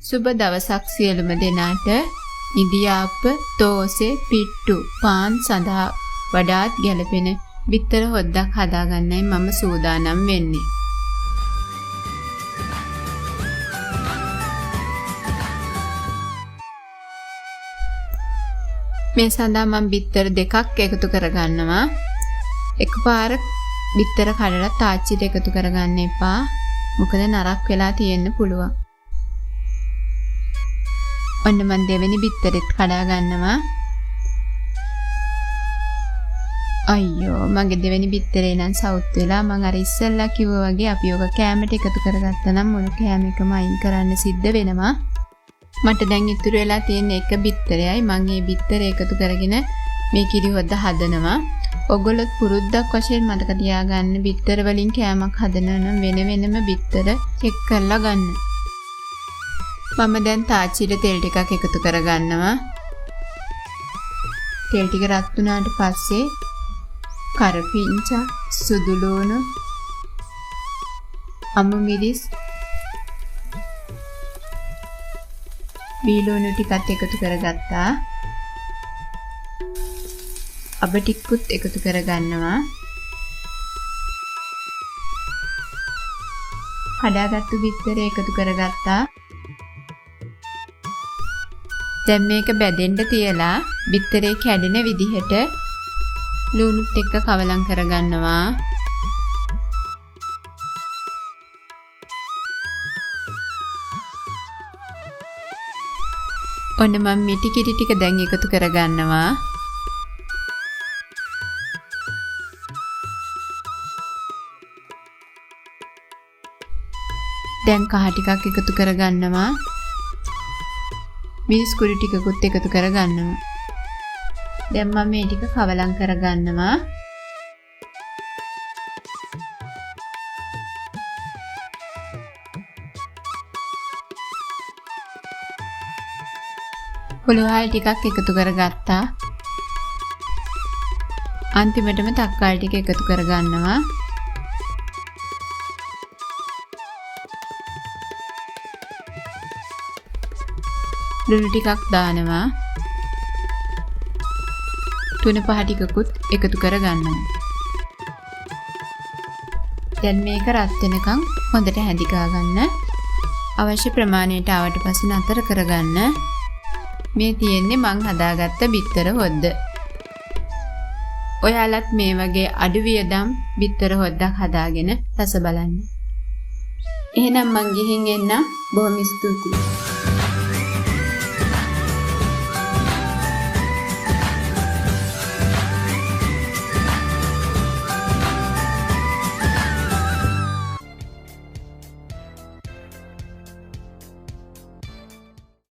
සුබ දවසක් සියලුම දෙනාට. ඉදියාප්ප, තෝසේ, පිට්ටු, පාන් සඳහා වඩාත් ගැළපෙන බිත්තර හොද්දක් හදාගන්නයි මම සූදානම් වෙන්නේ. මේ සඳහා මම බිත්තර දෙකක් එකතු කරගන්නවා. එකපාර බිත්තර කඩලා තාච්චියට එකතු කරගන්න එපා. මොකද නරක් වෙලා තියෙන්න පුළුවන්. ඔන්න මම දෙවෙනි බිත්තරෙත් කඩා ගන්නවා. අයියෝ මගේ දෙවෙනි බිත්තරේ නම් සවුත් වෙලා මම අර ඉස්සෙල්ලා කිව්වා වගේ අපි ඔක කෑමට එකතු කරගත්තා නම් මුළු කෑම එකම අයින් කරන්න සිද්ධ වෙනවා. මට දැන් ඉතුරු වෙලා තියෙන එක බිත්තරයයි. මම මේ බිත්තර එකතු කරගෙන මේ කිරි හොද්ද හදනවා. ඔයගොල්ලෝ පුරුද්දක් වශයෙන් මතක තියාගන්න බිත්තර වලින් කෑමක් හදනවා නම් වෙන වෙනම බිත්තර චෙක් කරලා ගන්න. මම දැන් තාච්චියට තෙල් ටිකක් එකතු කරගන්නවා. තෙල් ටික රත් වුණාට පස්සේ කරපිංචා, සුදු ලුණු, අමු මිරිස්, බීලුණු ටිකත් එකතු කරගත්තා. අබ ටිකකුත් එකතු කරගන්නවා. කඩාගත්තු බිත්තර එකතු කරගත්තා. දැන් මේක බැදෙන්න තියලා බිත්තරේ කැඩෙන විදිහට ලුණුත් එක්ක කවලම් කරගන්නවා. ඔන්න මම මිටි කිරි ටික දැන් එකතු කරගන්නවා. දැන් කහ ටිකක් එකතු කරගන්නවා. මිරිස් කුඩු ටිකකුත් එකතු කරගන්නවා. දැන් මම මේ ටික කවලම් කරගන්නවා. පොළොහල් ටිකක් එකතු කරගත්තා. අන්තිමටම තක්කාලි ටික එකතු කරගන්නවා. ලුණු ටිකක් දානවා. තුන පහ ටිකකුත් එකතු කරගන්නවා. දැන් මේක රත් වෙනකන් හොඳට හැඳි ගන්න. අවශ්‍ය ප්‍රමාණයට ආවට පස්සේ නතර කරගන්න. මේ තියෙන්නේ මං හදාගත්ත බිත්තර හොද්ද. ඔයාලත් මේ වගේ අඩු වියදම් බිත්තර හොද්දක් හදාගෙන රස බලන්න. එහෙනම් මං ගිහින් එන්නම්. බොහොම ස්තුතියි.